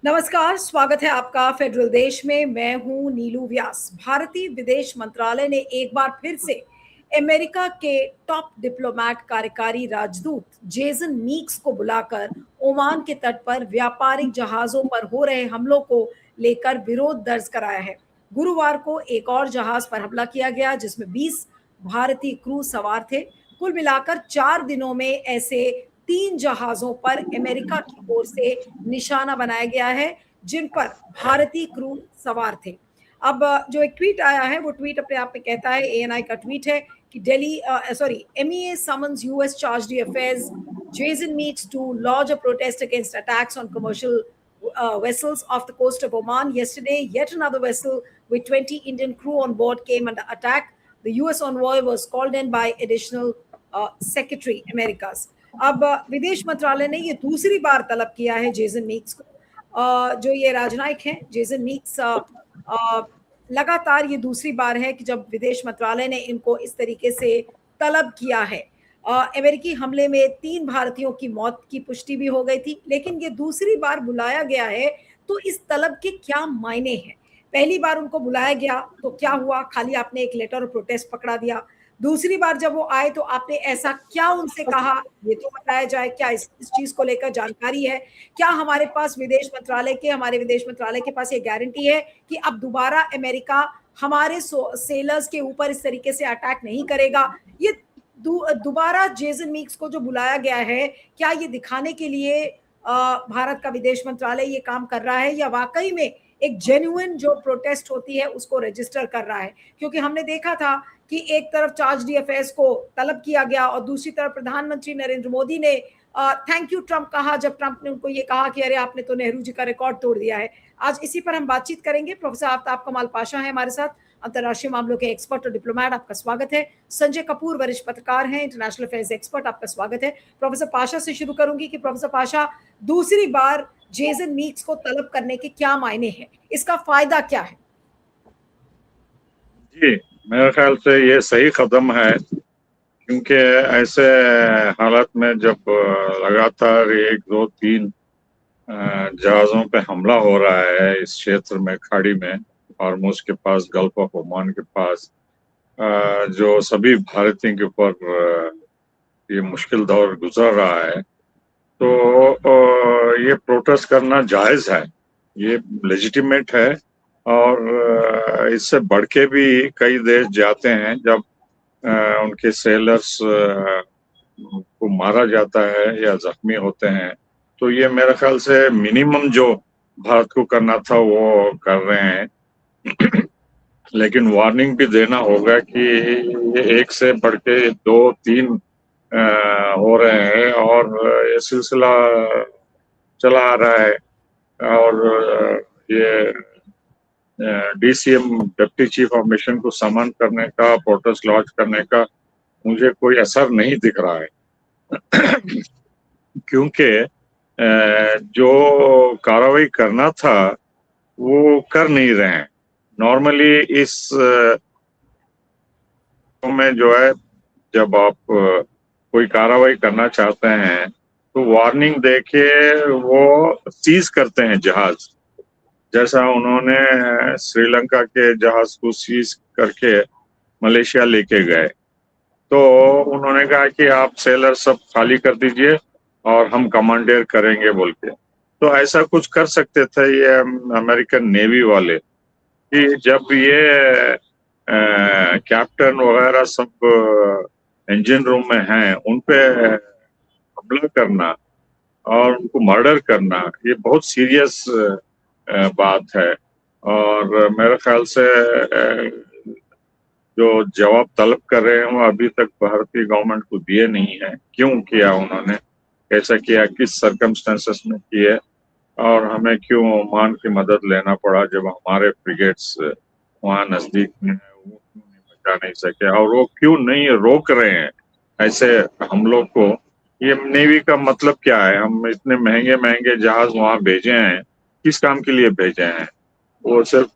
नमस्कार, स्वागत है आपका फेडरल देश में। मैं हूं नीलू व्यास। भारतीय विदेश मंत्रालय ने एक बार फिर से अमेरिका के टॉप डिप्लोमेट कार्यकारी राजदूत जेसन मीक्स को बुलाकर ओमान के तट पर व्यापारिक जहाजों पर हो रहे हमलों को लेकर विरोध दर्ज कराया है। गुरुवार को एक और जहाज पर हमला किया गया जिसमें 20 भारतीय क्रू सवार थे। कुल मिलाकर 4 दिनों में ऐसे 3 जहाजों पर अमेरिका की ओर से निशाना बनाया गया है जिन पर भारतीय क्रू सवार थे। अब जो एक ट्वीट आया है वो ट्वीट अपने आप में कहता है, एएनआई का ट्वीट है कि MEA summons US charge affairs Jason Meeks to launch a protest against attacks on commercial vessels off the coast of Oman. Yesterday, yet another vessel with 20 Indian crew on board came under attack. The US envoy was called in by additional Secretary Americas. अब विदेश मंत्रालय ने ये दूसरी बार तलब किया है Jason Meeks को। जो ये राजनयिक हैं जेसन मीक्स, लगातार ये दूसरी बार है कि जब विदेश मंत्रालय ने इनको इस तरीके से तलब किया है। अमेरिकी हमले में 3 भारतीयों की मौत की पुष्टि भी हो गई थी, लेकिन ये दूसरी बार बुलाया गया है तो इस तलब के क्या मायने हैं? पहली बार उनको बुलाया गया तो क्या हुआ? खाली आपने एक लेटर ऑफ प्रोटेस्ट पकड़ा दिया। दूसरी बार जब वो आए तो आपने ऐसा क्या उनसे कहा, ये तो बताया जाए। क्या इस चीज को लेकर जानकारी है? क्या हमारे विदेश मंत्रालय के पास ये गारंटी है कि अब दोबारा अमेरिका हमारे सेलर्स के ऊपर इस तरीके से अटैक नहीं करेगा? ये दोबारा जेसन मीक्स को जो बुलाया गया है, क्या ये दिखाने के लिए भारत का विदेश मंत्रालय ये काम कर रहा है या वाकई में एक जेन्युइन जो प्रोटेस्ट होती है उसको रजिस्टर कर रहा है? क्योंकि हमने देखा था कि एक तरफ चार्ज डी अफेयर्स को तलब किया गया और दूसरी तरफ प्रधानमंत्री नरेंद्र मोदी ने थैंक यू ट्रंप कहा, जब ट्रंप ने उनको ये कहा कि अरे आपने तो नेहरू जी का रिकॉर्ड तोड़ दिया है। आज इसी पर हम बातचीत करेंगे। प्रोफेसर आफ्ताब कमाल पाशा है हमारे साथ, अंतर्राष्ट्रीय मामलों के एक्सपर्ट और डिप्लोमेट, आपका स्वागत है। संजय कपूर वरिष्ठ पत्रकार हैं, इंटरनेशनल अफेयर्स एक्सपर्ट, आपका स्वागत है। प्रोफेसर पाशा से शुरू करूंगी कि प्रोफेसर पाशा, दूसरी बार जेसन मीक्स को तलब करने के क्या मायने हैं? इसका फायदा क्या है? जी, मेरे ख्याल से ये सही कदम है, क्योंकि ऐसे हालत में जब लगातार 1, 2, 3 जहाज़ों पे हमला हो रहा है इस क्षेत्र में, खाड़ी में, हॉर्मुज़ के पास, गल्फ ऑफ ओमान के पास, जो सभी भारतीयों के ऊपर ये मुश्किल दौर गुजर रहा है, तो ये प्रोटेस्ट करना जायज़ है, ये लेजिटिमेट है। और इससे बढ़ के भी कई देश जाते हैं जब उनके सेलर्स को मारा जाता है या जख्मी होते हैं। तो ये मेरे ख्याल से मिनिमम जो भारत को करना था वो कर रहे हैं। लेकिन वार्निंग भी देना होगा कि ये एक से बढ़ के 2, 3 हो रहे हैं और ये सिलसिला चला आ रहा है। और ये DCM, deputy chief of mission को समन करने का, प्रोटेस्ट लॉन्च करने का मुझे कोई असर नहीं दिख रहा है। क्योंकि जो कार्रवाई करना था वो कर नहीं रहे हैं। नॉर्मली इस में जो है, जब आप कोई कार्रवाई करना चाहते हैं तो वार्निंग देके वो सीज करते हैं जहाज, जैसा उन्होंने श्रीलंका के जहाज को सीज करके मलेशिया लेके गए। तो उन्होंने कहा कि आप सेलर सब खाली कर दीजिए और हम कमांडेर करेंगे बोल के। तो ऐसा कुछ कर सकते थे ये अमेरिकन नेवी वाले, कि जब ये कैप्टन वगैरह सब इंजन रूम में हैं, उन पे हमला करना और उनको मर्डर करना, ये बहुत सीरियस बात है। और मेरे ख्याल से जो जवाब तलब कर रहे हैं वो अभी तक भारतीय गवर्नमेंट को दिए नहीं है। क्यों किया उन्होंने, कैसा किया, किस सर्कमस्टेंसेस में किए, और हमें क्यों ओमान की मदद लेना पड़ा जब हमारे फ्रिगेट्स वहाँ नजदीक में है, वो क्यों नहीं बचा नहीं सके, और वो क्यों नहीं रोक रहे हैं ऐसे हमलों को। ये नेवी का मतलब क्या है? हम इतने महंगे महंगे जहाज वहाँ भेजे हैं, किस काम के लिए भेजे हैं? वो सिर्फ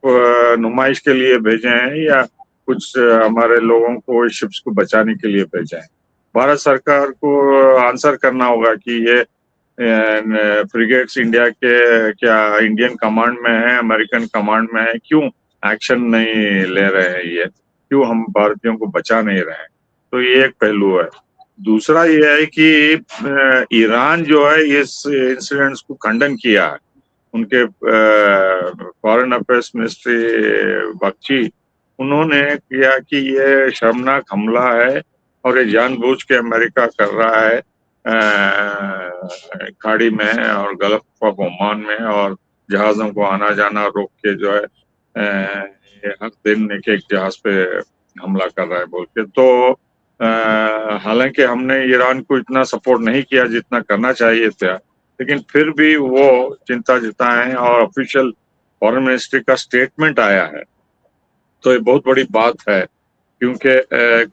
नुमाइश के लिए भेजे हैं या कुछ हमारे लोगों को, शिप्स को बचाने के लिए भेजे हैं? भारत सरकार को आंसर करना होगा कि ये फ्रिगेट्स इंडिया के क्या इंडियन कमांड में है, अमेरिकन कमांड में है, क्यों एक्शन नहीं ले रहे हैं ये, क्यों हम भारतीयों को बचा नहीं रहे हैं? तो ये एक पहलू है। दूसरा ये है कि ईरान जो है इस इंसिडेंट्स को खंडन किया है। उनके फॉरेन अफेयर्स मिनिस्ट्री बख्शी, उन्होंने किया कि ये शर्मनाक हमला है और ये जानबूझ के अमेरिका कर रहा है खाड़ी में और गल्फ ऑफ ओमान में, और जहाजों को आना जाना रोक के जो है ये हर दिन एक एक जहाज पे हमला कर रहा है बोल के। तो हालांकि हमने ईरान को इतना सपोर्ट नहीं किया जितना करना चाहिए था, लेकिन फिर भी वो चिंता जताए और ऑफिशियल फॉरेन मिनिस्ट्री का स्टेटमेंट आया है। तो ये बहुत बड़ी बात है, क्योंकि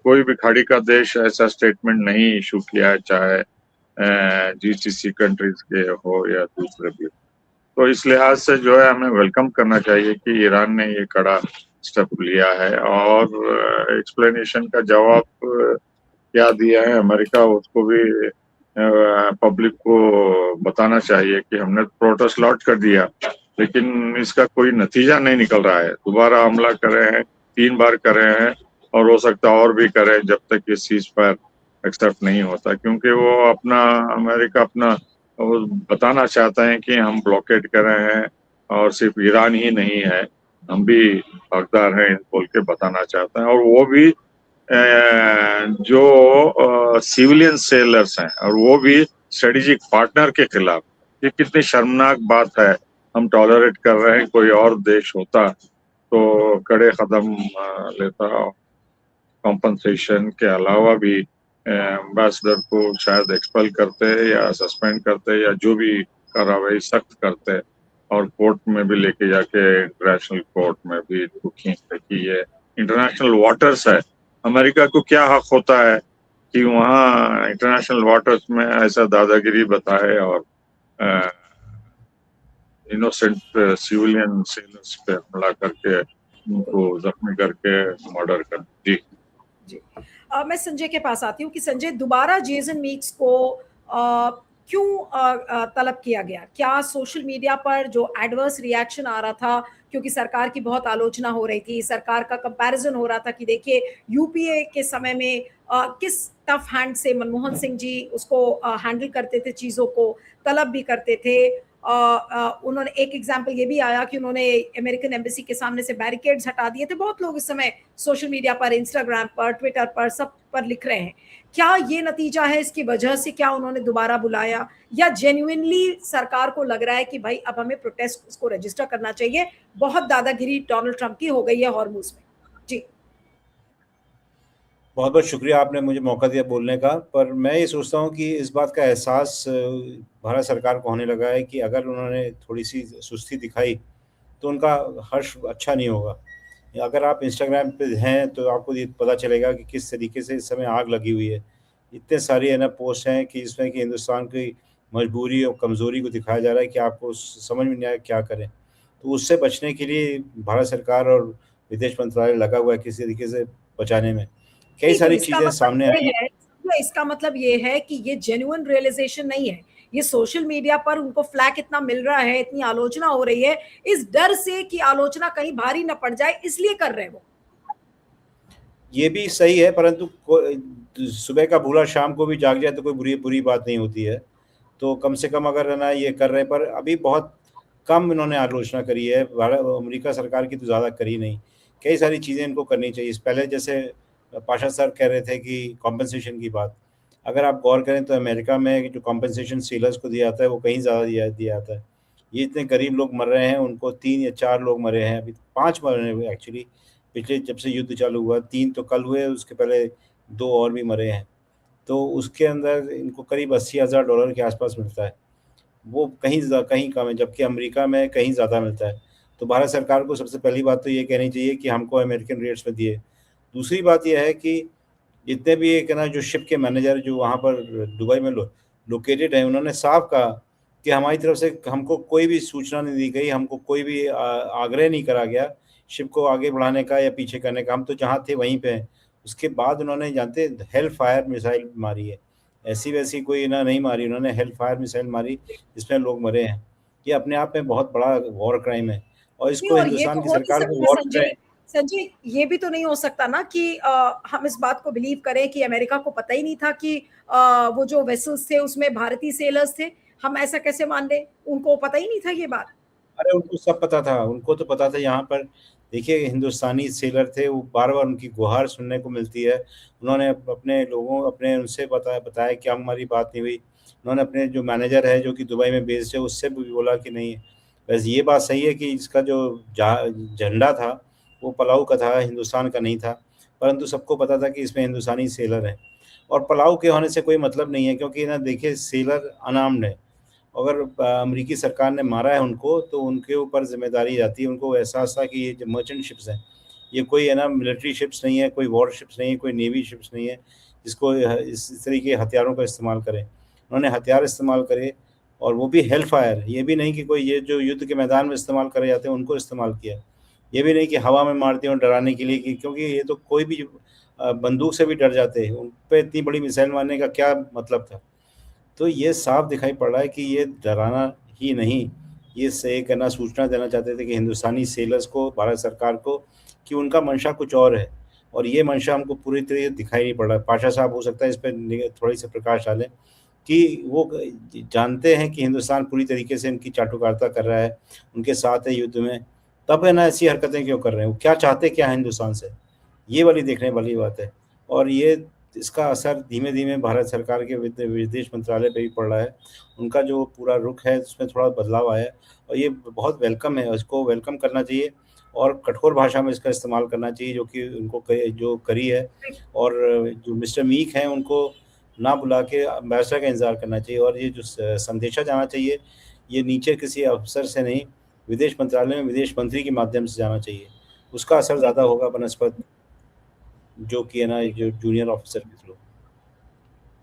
कोई भी खाड़ी का देश ऐसा स्टेटमेंट नहीं इशू किया है, चाहे जीसीसी कंट्रीज के हो या दूसरे भी। तो इस लिहाज से जो है हमें वेलकम करना चाहिए कि ईरान ने ये कड़ा स्टेप लिया है, और एक्सप्लेनेशन का जवाब क्या दिया है अमेरिका, उसको भी पब्लिक को बताना चाहिए कि हमने प्रोटेस्ट लॉन्च कर दिया, लेकिन इसका कोई नतीजा नहीं निकल रहा है। दोबारा हमला कर रहे हैं, 3 बार कर रहे हैं, और हो सकता है और भी करें जब तक ये सीज फायर एक्सेप्ट नहीं होता, क्योंकि वो अमेरिका अपना वो बताना चाहता है कि हम ब्लॉकेड कर रहे हैं और सिर्फ ईरान ही नहीं है, हम भी हकदार हैं बोल के बताना चाहता है। और वो भी जो सिविलियन सेलर्स हैं, और वो भी स्ट्रेटेजिक पार्टनर के खिलाफ। ये कितनी शर्मनाक बात है। हम टॉलरेट कर रहे हैं, कोई और देश होता तो कड़े कदम लेता, कॉम्पनसेशन के अलावा भी एम्बेसडर को शायद एक्सपेल करते या सस्पेंड करते या जो भी कार्रवाई सख्त करते, और कोर्ट में भी लेके जाके इंटरनेशनल कोर्ट में भी खींचते कि ये इंटरनेशनल वाटर्स है। अमेरिका को क्या हक होता है कि वहाँ इंटरनेशनल वाटर्स में ऐसा दादागिरी बताए और इनोसेंट सिविलियन सेलर्स पे हमला करके उनको जख्मी करके मर्डर कर। जी जी। मैं संजय के पास आती हूँ कि संजय, दोबारा जेसन मीक्स को क्यों तलब किया गया? क्या सोशल मीडिया पर जो एडवर्स रिएक्शन आ रहा था, क्योंकि सरकार की बहुत आलोचना हो रही थी, सरकार का कंपैरिजन हो रहा था कि देखिए यूपीए के समय में किस टफ हैंड से मनमोहन सिंह जी उसको हैंडल करते थे, चीज़ों को तलब भी करते थे। उन्होंने एक एग्जाम्पल ये भी आया कि उन्होंने अमेरिकन एम्बेसी के सामने से बैरिकेड्स हटा दिए थे। बहुत लोग इस समय सोशल मीडिया पर, इंस्टाग्राम पर, ट्विटर पर, सब पर लिख रहे हैं। क्या ये नतीजा है इसकी वजह से क्या उन्होंने दोबारा बुलाया, या जेन्युइनली सरकार को लग रहा है कि भाई अब हमें प्रोटेस्ट उसको रजिस्टर करना चाहिए, बहुत दादागिरी डोनाल्ड ट्रंप की हो गई है हॉर्मुज में? जी, बहुत बहुत शुक्रिया, आपने मुझे मौका दिया बोलने का। पर मैं ये सोचता हूँ कि इस बात का एहसास भारत सरकार को होने लगा है कि अगर उन्होंने थोड़ी सी सुस्ती दिखाई तो उनका हर्ष अच्छा नहीं होगा। अगर आप इंस्टाग्राम पे हैं तो आपको ये पता चलेगा कि किस तरीके से इस समय आग लगी हुई है। इतने सारी है ना पोस्ट हैं कि इसमें कि हिंदुस्तान की मजबूरी और कमज़ोरी को दिखाया जा रहा है कि आपको समझ में नहीं आया क्या करें। तो उससे बचने के लिए भारत सरकार और विदेश मंत्रालय लगा हुआ है किसी तरीके से बचाने में। कई नहीं, तो सारी चीज़ें सामने आई। इसका मतलब ये है कि ये जेन्युइन रियलाइजेशन नहीं है। ये सोशल मीडिया पर उनको फ्लैग इतना मिल रहा है, इतनी आलोचना हो रही है, इस डर से कि आलोचना कहीं भारी न पड़ जाए, इसलिए कर रहे हैं वो। ये भी सही है, परंतु सुबह का भूला शाम को भी जाग जाए तो कोई बुरी बुरी बात नहीं होती है। तो कम से कम अगर है ना ये कर रहे हैं, पर अभी बहुत कम इन्होंने आलोचना करी है। अमेरिका सरकार की तो ज़्यादा करी नहीं। कई सारी चीज़ें इनको करनी चाहिए। पहले जैसे पाशा सर कह रहे थे कि कॉम्पनसेशन की बात, अगर आप गौर करें तो अमेरिका में जो कॉम्पनसेशन सेलर्स को दिया जाता है वो कहीं ज़्यादा दिया जाता है। ये इतने गरीब लोग मर रहे हैं, उनको 3 या 4 लोग मरे हैं, अभी 5 मर रहे हैं एक्चुअली। पिछले जब से युद्ध चालू हुआ 3 तो कल हुए, उसके पहले 2 और भी मरे हैं। तो उसके अंदर इनको करीब $80,000 के आसपास मिलता है। वो कहीं कम है, जबकि अमेरिका में कहीं ज़्यादा मिलता है। तो भारत सरकार को सबसे पहली बात तो ये कहनी चाहिए कि हमको अमेरिकन रेट्स में दिए। दूसरी बात ये है कि जितने भी एक है ना जो शिप के मैनेजर जो वहाँ पर दुबई में लोकेटेड है, उन्होंने साफ कहा कि हमारी तरफ से हमको कोई भी सूचना नहीं दी गई, हमको कोई भी आग्रह नहीं करा गया शिप को आगे बढ़ाने का या पीछे करने का। हम तो जहाँ थे वहीं पे हैं। उसके बाद उन्होंने जानते हेल फायर मिसाइल मारी है। ऐसी वैसी कोई ना नहीं मारी, उन्होंने हेल फायर मिसाइल मारी जिसमें लोग मरे हैं। ये अपने आप में बहुत बड़ा वॉर क्राइम है और नहीं, इसको और ये हिंदुस्तान तो की हो नहीं सरकार को सकता वॉर संजय। क्राइम। संजय, ये भी तो नहीं हो सकता ना कि हम इस बात को बिलीव करें कि अमेरिका को पता ही नहीं था कि वो जो वेसल्स थे उसमें भारतीय सेलर्स थे। हम ऐसा कैसे मान लें? उनको पता ही नहीं था ये बात? अरे उनको सब पता था, उनको तो पता था। यहाँ पर देखिए हिंदुस्तानी सेलर थे, वो बार बार उनकी गुहार सुनने को मिलती है। उन्होंने अपने लोगों अपने उनसे बताया कि हमारी बात नहीं हुई। उन्होंने अपने जो मैनेजर है जो कि दुबई में बेस्ड है उससे भी बोला कि नहीं। बस ये बात सही है कि इसका जो झंडा था वो पलाऊ का था, हिंदुस्तान का नहीं था। परंतु सबको पता था कि इसमें हिंदुस्तानी सेलर है और पलाऊ के होने से कोई मतलब नहीं है, क्योंकि ना देखिए सेलर अनार्म्ड है। अगर अमेरिकी सरकार ने मारा है उनको तो उनके ऊपर जिम्मेदारी जाती है। उनको एहसास था कि ये जो मर्चेंट शिप्स हैं, ये कोई है ना मिलिट्री शिप्स नहीं है, कोई वॉर शिप्स नहीं है, कोई नेवी शिप्स नहीं है जिसको इस तरीके के हथियारों का इस्तेमाल करें। उन्होंने हथियार इस्तेमाल करे और वो भी हेल फायर। ये भी नहीं कि कोई ये जो युद्ध के मैदान में इस्तेमाल करे जाते हैं उनको इस्तेमाल किया। ये भी नहीं कि हवा में मारते हैं डराने के लिए, कि क्योंकि ये तो कोई भी बंदूक से भी डर जाते हैं, उन पर इतनी बड़ी मिसाइल मारने का क्या मतलब था। तो ये साफ दिखाई पड़ रहा है कि ये डराना ही नहीं, ये से एक है ना सूचना देना चाहते थे कि हिंदुस्तानी सेलर्स को, भारत सरकार को, कि उनका मंशा कुछ और है और ये मंशा हमको पूरी तरह से दिखाई नहीं पड़ रहा है। पाशा साहब हो सकता है इस पर थोड़ी सी प्रकाश डालें कि वो जानते हैं कि हिंदुस्तान पूरी तरीके से इनकी चाटुकारिता कर रहा है, उनके साथ है युद्ध में, तब है ना ऐसी हरकतें क्यों कर रहे हैं, वो क्या चाहते क्या है हिंदुस्तान से, ये वाली देखने वाली बात है। और ये इसका असर धीमे-धीमे भारत सरकार के विदेश मंत्रालय पे भी पड़ रहा है। उनका जो पूरा रुख है उसमें थोड़ा बदलाव आया है और ये बहुत वेलकम है, इसको वेलकम करना चाहिए और कठोर भाषा में इसका इस्तेमाल करना चाहिए जो कि उनको जो करी है। और जो मिस्टर मीक हैं उनको ना बुला के एम्बेसडर का इंतज़ार करना चाहिए और ये जो संदेशा जाना चाहिए, ये नीचे किसी अफ़सर से नहीं, विदेश मंत्रालय में विदेश मंत्री के माध्यम से जाना चाहिए। उसका असर ज़्यादा होगा बनस्पत जो कि है ना जो जूनियर ऑफिसर के थ्रू।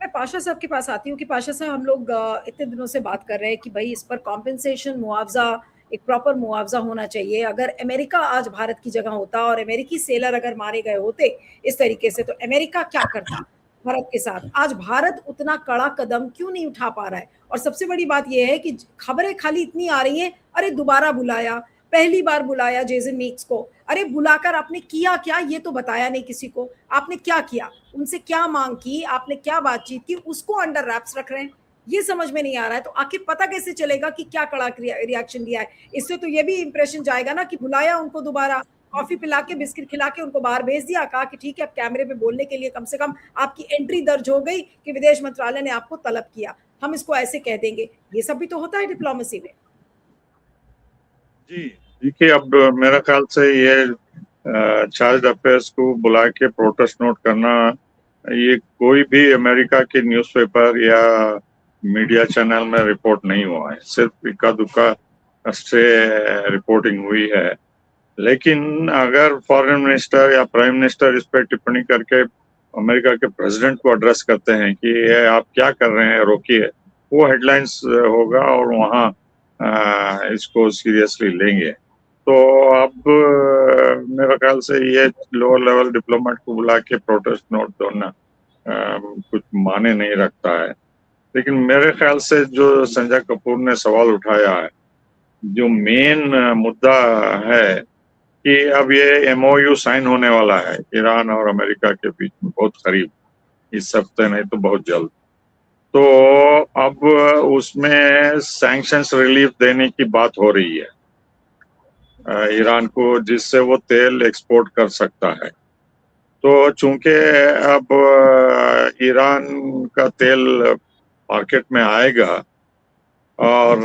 मैं पाशा साहब के पास आती हूँ कि पाशा साहब, हम लोग इतने दिनों से बात कर रहे हैं कि भाई इस पर कॉम्पेंसेशन, मुआवजा, एक प्रॉपर मुआवजा होना चाहिए। अगर अमेरिका आज भारत की जगह होता और अमेरिकी सेलर अगर मारे गए होते इस तरीके से, तो अमेरिका क्या करता भारत के साथ? आज भारत उतना कड़ा कदम क्यों नहीं उठा पा रहा है? और सबसे बड़ी बात यह है कि खबरें खाली इतनी आ रही हैं, अरे दोबारा बुलाया, पहली बार बुलाया जेसन मीक्स को, अरे बुलाकर आपने किया क्या? ये तो बताया नहीं किसी को। आपने क्या किया? उनसे क्या मांग की? आपने क्या बातचीत की? उसको अंडर रैप्स रख रहे हैं। ये समझ में नहीं आ रहा है। तो आखिर पता कैसे चलेगा कि क्या कड़ा रिएक्शन दिया है? इससे तो ये भी इंप्रेशन जाएगा ना कि बुलाया उनको दोबारा, कॉफी पिला के, बिस्किट खिला के उनको बाहर भेज दिया, कहा कि ठीक है अब कैमरे पे बोलने के लिए कम से कम आपकी एंट्री दर्ज हो गई कि विदेश मंत्रालय ने आपको तलब किया, हम इसको ऐसे कह देंगे। ये सब भी तो होता है डिप्लोमेसी में। जी, देखिए अब मेरा ख्याल से ये चार्ज अफेयर्स को बुला के प्रोटेस्ट नोट करना, ये कोई भी अमेरिका के न्यूज़पेपर या मीडिया चैनल में रिपोर्ट नहीं हुआ है। सिर्फ इक्का दुक्का से रिपोर्टिंग हुई है। लेकिन अगर फॉरेन मिनिस्टर या प्राइम मिनिस्टर इस पर टिप्पणी करके अमेरिका के प्रेसिडेंट को एड्रेस करते हैं कि ये आप क्या कर रहे हैं, रोकिए, वो हेडलाइंस होगा और वहाँ इसको सीरियसली लेंगे। तो अब मेरा ख्याल से ये लोअर लेवल डिप्लोमेट को बुला के प्रोटेस्ट नोट देना कुछ माने नहीं रखता है। लेकिन मेरे ख्याल से जो संजय कपूर ने सवाल उठाया है, जो मेन मुद्दा है कि अब ये एमओयू साइन होने वाला है ईरान और अमेरिका के बीच में बहुत करीब, इस हफ्ते नहीं तो बहुत जल्द। तो अब उसमें सैंक्शंस रिलीफ देने की बात हो रही है ईरान को, जिससे वो तेल एक्सपोर्ट कर सकता है। तो चूंकि अब ईरान का तेल मार्केट में आएगा और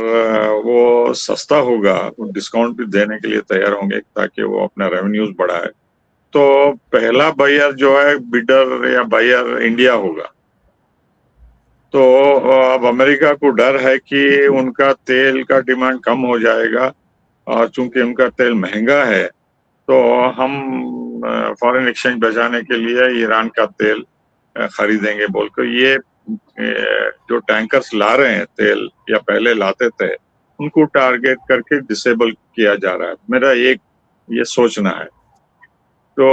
वो सस्ता होगा, डिस्काउंट भी देने के लिए तैयार होंगे ताकि वो अपना रेवेन्यूज बढ़ाए। तो पहला बायर जो है, बिडर या बायर इंडिया होगा। तो अब अमेरिका को डर है कि उनका तेल का डिमांड कम हो जाएगा और चूंकि उनका तेल महंगा है तो हम फॉरेन एक्सचेंज बचाने के लिए ईरान का तेल खरीदेंगे बोलकर ये जो टैंकर्स ला रहे हैं तेल या पहले लाते थे उनको टारगेट करके डिसेबल किया जा रहा है, मेरा एक ये सोचना है। तो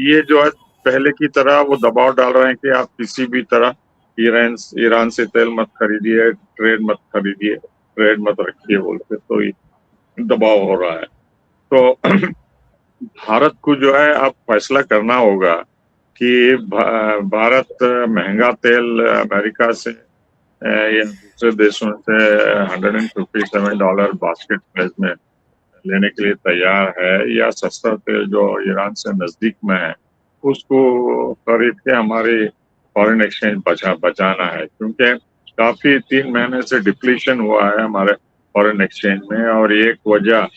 ये जो है पहले की तरह वो दबाव डाल रहे हैं कि आप किसी भी तरह ईरान से तेल मत खरीदिए, ट्रेड मत रखिए बोलते, तो ये दबाव हो रहा है। तो भारत को जो है अब फैसला करना होगा कि भारत महंगा तेल अमेरिका से या दूसरे देशों से $157 बास्केट प्राइस में लेने के लिए तैयार है, या सस्ता तेल जो ईरान से नजदीक में है उसको खरीद के हमारी फॉरेन एक्सचेंज बचाना है, क्योंकि काफी 3 महीने से डिप्लीशन हुआ है हमारे फॉरेन एक्सचेंज में। और एक वजह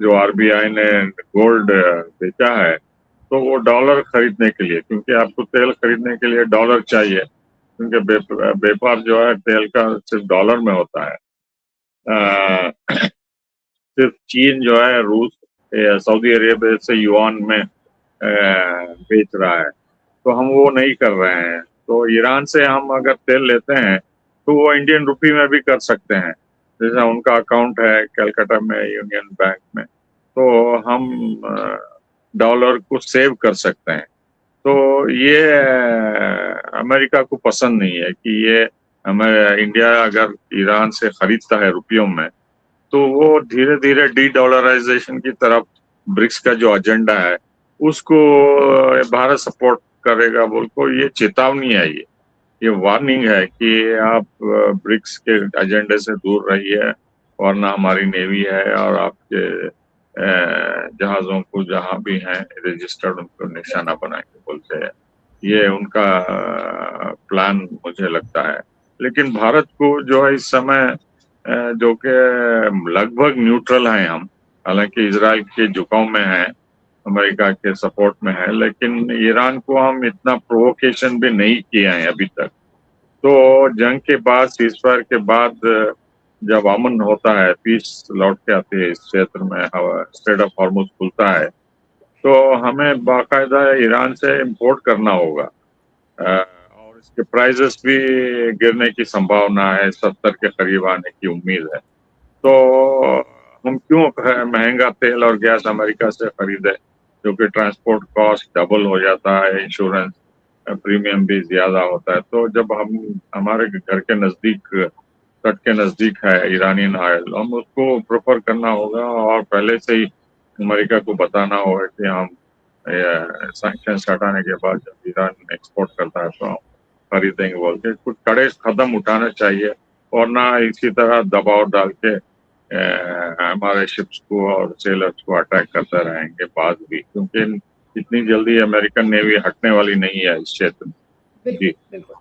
जो आरबीआई ने गोल्ड बेचा है, तो वो डॉलर खरीदने के लिए, क्योंकि आपको तेल खरीदने के लिए डॉलर चाहिए, क्योंकि व्यापार जो है तेल का सिर्फ डॉलर में होता है। सिर्फ चीन जो है रूस सऊदी अरेबिया से युआन में बेच रहा है, तो हम वो नहीं कर रहे हैं। तो ईरान से हम अगर तेल लेते हैं तो वो इंडियन रुपी में भी कर सकते हैं, जैसा उनका अकाउंट है कलकत्ता में यूनियन बैंक में, तो हम डॉलर को सेव कर सकते हैं। तो ये अमेरिका को पसंद नहीं है कि ये हमें इंडिया अगर ईरान से खरीदता है रुपयों में, तो वो धीरे धीरे डी डॉलराइजेशन की तरफ ब्रिक्स का जो एजेंडा है उसको भारत सपोर्ट करेगा बोल को ये चेतावनी है, ये वार्निंग है कि आप ब्रिक्स के एजेंडे से दूर रहिए, वरना हमारी नेवी है और आपके जहाजों को जहां भी हैं रजिस्टर्ड उनको निशाना बनाएंगे बोलते हैं। ये उनका प्लान मुझे लगता है। लेकिन भारत को जो है इस समय जो कि लगभग न्यूट्रल हैं हम, हालांकि इजराइल के झुकाव में है, अमेरिका के सपोर्ट में है, लेकिन ईरान को हम इतना प्रोवोकेशन भी नहीं किए हैं अभी तक। तो जंग के बाद, सीजफायर के बाद जब अमन होता है, पीस लौट के आती है इस क्षेत्र में, स्ट्रेट ऑफ हॉर्मुज खुलता है, तो हमें बाकायदा ईरान से इंपोर्ट करना होगा। और इसके प्राइजेस भी गिरने की संभावना है, 70 के करीब आने की उम्मीद है। तो हम क्यों महंगा तेल और गैस अमेरिका से खरीदे, क्योंकि ट्रांसपोर्ट कॉस्ट डबल हो जाता है, इंश्योरेंस प्रीमियम भी ज्यादा होता है। तो जब हम हमारे घर के नजदीक, तट के नजदीक है ईरानियन ऑयल, हम उसको प्रेफर करना होगा और पहले से ही अमेरिका को बताना होगा कि हम सैंक्शन हटाने के बाद जब ईरान एक्सपोर्ट करता है तो हम खरीदेंगे बोल के कुछ कड़े कदम उठाना चाहिए, और ना इसी तरह दबाव डाल के हमारे शिप्स को और सेलर्स को अटैक करते रहेंगे बाद भी, क्योंकि इतनी जल्दी अमेरिकन नेवी हटने वाली नहीं है इस क्षेत्र में। बिल्कुल बिल्कुल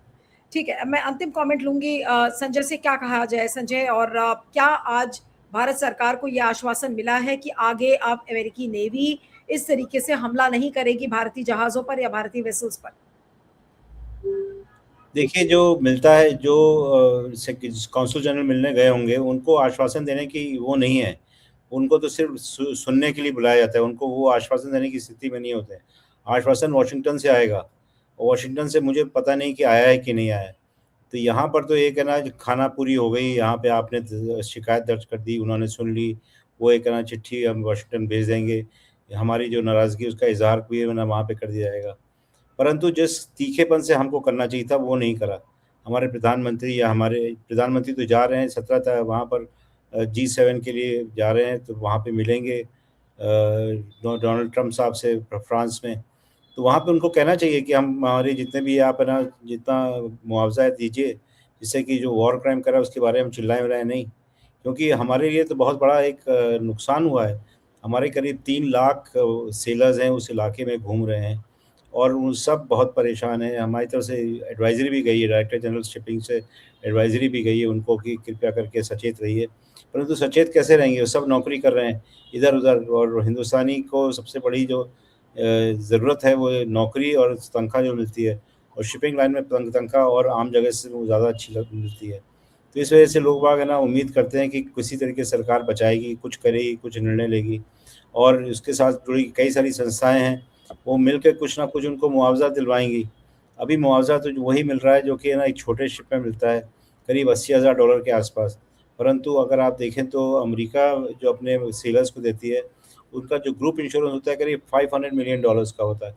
ठीक है। मैं अंतिम कमेंट लूंगी संजय से, क्या कहा जाए संजय, और क्या आज भारत सरकार को यह आश्वासन मिला है कि आगे अब अमेरिकी नेवी इस तरीके से हमला नहीं करेगी भारतीय जहाजों पर या भारतीय वेसल्स पर? देखिए, जो मिलता है, जो कौंसल जनरल मिलने गए होंगे उनको आश्वासन देने की वो नहीं है, उनको तो सिर्फ सुनने के लिए बुलाया जाता है, उनको वो आश्वासन देने की स्थिति में नहीं होते। आश्वासन वॉशिंगटन से आएगा, वॉशिंगटन से मुझे पता नहीं कि आया है कि नहीं आया है। तो यहाँ पर तो एक है ना, खाना पूरी हो गई, यहाँ पे आपने शिकायत दर्ज कर दी, उन्होंने सुन ली, वो एक है ना चिट्ठी हम वाशिंगटन भेज देंगे, हमारी जो नाराज़गी उसका इजहार भी है ना वहाँ पे कर दिया जाएगा। परंतु जिस तीखेपन से हमको करना चाहिए था वो नहीं करा हमारे प्रधानमंत्री, या हमारे प्रधानमंत्री तो जा रहे हैं 17 वहाँ पर G7 के लिए जा रहे हैं, तो वहाँ पे मिलेंगे डोनाल्ड ट्रंप साहब से फ्रांस में। तो वहाँ पे उनको कहना चाहिए कि हम हमारे जितने भी आप है ना, जितना मुआवजा दीजिए, जिससे कि जो वॉर क्राइम करा उसके बारे में हम चिल्लाए रहे नहीं, क्योंकि हमारे लिए तो बहुत बड़ा एक नुकसान हुआ है। हमारे करीब 3 लाख सेलर्स हैं उस इलाके में घूम रहे हैं और वो सब बहुत परेशान हैं। हमारी तरफ से एडवाइज़री भी गई है, डायरेक्टर जनरल शिपिंग से एडवाइज़री भी गई है उनको कि कृपया करके सचेत रहिए। परंतु सचेत कैसे रहेंगे, वो सब नौकरी कर रहे हैं इधर-उधर, और हिंदुस्तानी को सबसे बड़ी जो ज़रूरत है वो नौकरी और तनख्वाह जो मिलती है, और शिपिंग लाइन में तनख्वाह और आम जगह से वो ज़्यादा अच्छी मिलती है। तो इस वजह से लोग बाग है ना उम्मीद करते हैं कि किसी तरीके से सरकार बचाएगी, कुछ करेगी, कुछ निर्णय लेगी, और उसके साथ जुड़ी कई सारी संस्थाएँ हैं, वो मिल के कुछ ना कुछ उनको मुआवज़ा दिलवाएँगी। अभी मुआवज़ा तो वही मिल रहा है जो कि है ना एक छोटे शिप में मिलता है, करीब $80,000 के आसपास। परंतु अगर आप देखें तो अमेरिका जो अपने सेलर्स को देती है, उनका जो ग्रुप इंश्योरेंस होता है करीब $500 मिलियन का होता है,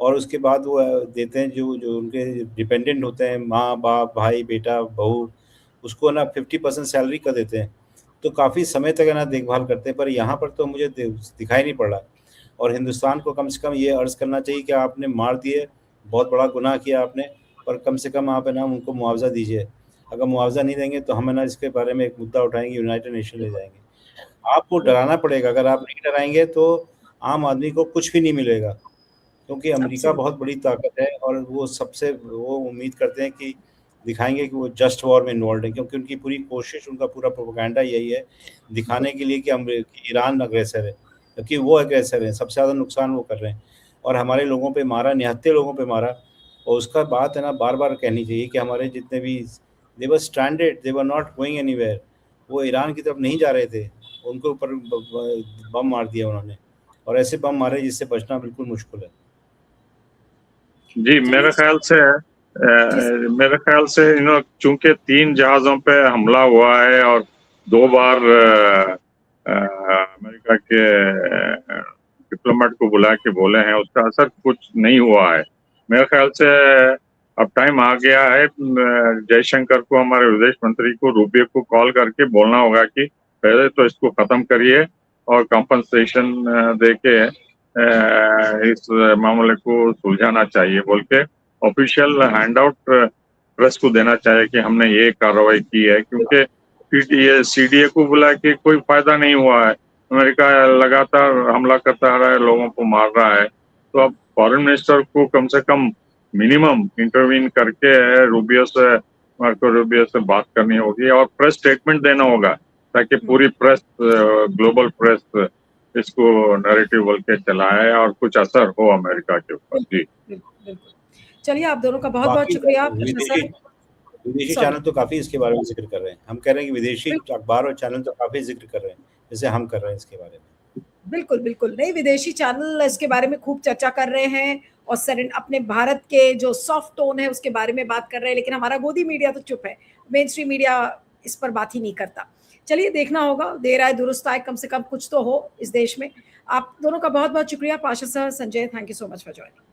और उसके बाद वो देते हैं जो जो उनके डिपेंडेंट होते हैं, माँ बाप भाई बेटा बहू, उसको ना 50% सैलरी का देते हैं। तो काफ़ी समय तक है ना देखभाल करते हैं, पर यहाँ पर तो मुझे दिखाई नहीं पड़ रहा। और हिंदुस्तान को कम से कम ये अर्ज़ करना चाहिए कि आपने मार दिए, बहुत बड़ा गुनाह किया आपने, पर कम से कम आप है ना उनको मुआवजा दीजिए। अगर मुआवजा नहीं देंगे तो हम है ना इसके बारे में एक मुद्दा उठाएंगे, यूनाइटेड नेशन ले जाएंगे। आपको डराना पड़ेगा, अगर आप नहीं डराएंगे तो आम आदमी को कुछ भी नहीं मिलेगा, क्योंकि अमेरिका बहुत बड़ी ताकत है और वो सबसे वो उम्मीद करते हैं कि दिखाएंगे कि वो जस्ट वॉर में इन्वॉल्व है, क्योंकि उनकी पूरी कोशिश, उनका पूरा प्रोपेगेंडा यही है दिखाने के लिए कि ईरान अग्रेसर है, क्योंकि वो अग्रेसर है, सबसे ज़्यादा नुकसान वो कर रहे हैं और हमारे लोगों पे मारा, निहत्थे लोगों पे मारा। और उसका बात है ना बार बार कहनी चाहिए कि हमारे जितने भी they were stranded, they were not going anywhere, वो ईरान की तरफ नहीं जा रहे थे, उनके ऊपर बम मार दिया उन्होंने, और ऐसे बम मारे जिससे बचना बिल्कुल मुश्किल है। जी, मेरे ख्याल से चूंकि 3 जहाज़ों पे हमला हुआ है और 2 बार अमेरिका के डिप्लोमेट को बुला के बोले हैं, उसका असर कुछ नहीं हुआ है। मेरे ख्याल से अब टाइम आ गया है जयशंकर को, हमारे विदेश मंत्री को, रूबियो को कॉल करके बोलना होगा कि पहले तो इसको खत्म करिए और कंपनसेशन दे के इस मामले को सुलझाना चाहिए बोल के ऑफिशियल हैंडआउट प्रेस को देना चाहिए कि हमने ये कार्रवाई की है, क्योंकि सीडीए को बुला के कोई फायदा नहीं हुआ है। अमेरिका लगातार हमला करता रहा है, लोगों को मार रहा है। तो अब फॉरेन मिनिस्टर को कम से कम मिनिमम इंटरवीन करके मार्को रूबियो से बात करनी होगी और प्रेस स्टेटमेंट देना होगा, ताकि पूरी प्रेस, ग्लोबल प्रेस इसको नैरेटिव बोल के चलाए और कुछ असर हो अमेरिका के ऊपर। जी बिल्कुल। चलिए, आप दोनों का बहुत बहुत शुक्रिया। विदेशी चैनल तो काफी इसके बारे में जिक्र कर रहे हैं, हम कह रहे हैं कि विदेशी अखबार और चैनल तो काफी जिक्र कर रहे हैं, जैसे हम कर रहे हैं इसके बारे में। बिल्कुल बिल्कुल, नहीं, विदेशी चैनल इसके बारे में खूब चर्चा कर रहे हैं और अपने भारत के जो सॉफ्ट टोन है उसके बारे में बात कर रहे हैं, लेकिन हमारा गोदी मीडिया तो चुप है, मेन स्ट्रीम मीडिया इस पर बात ही नहीं करता। चलिए, देखना होगा, देर आए दुरुस्त आए, कम से कम कुछ तो हो इस देश में। आप दोनों का बहुत बहुत शुक्रिया। Pasha sir, Sanjay, thank you so much for joining.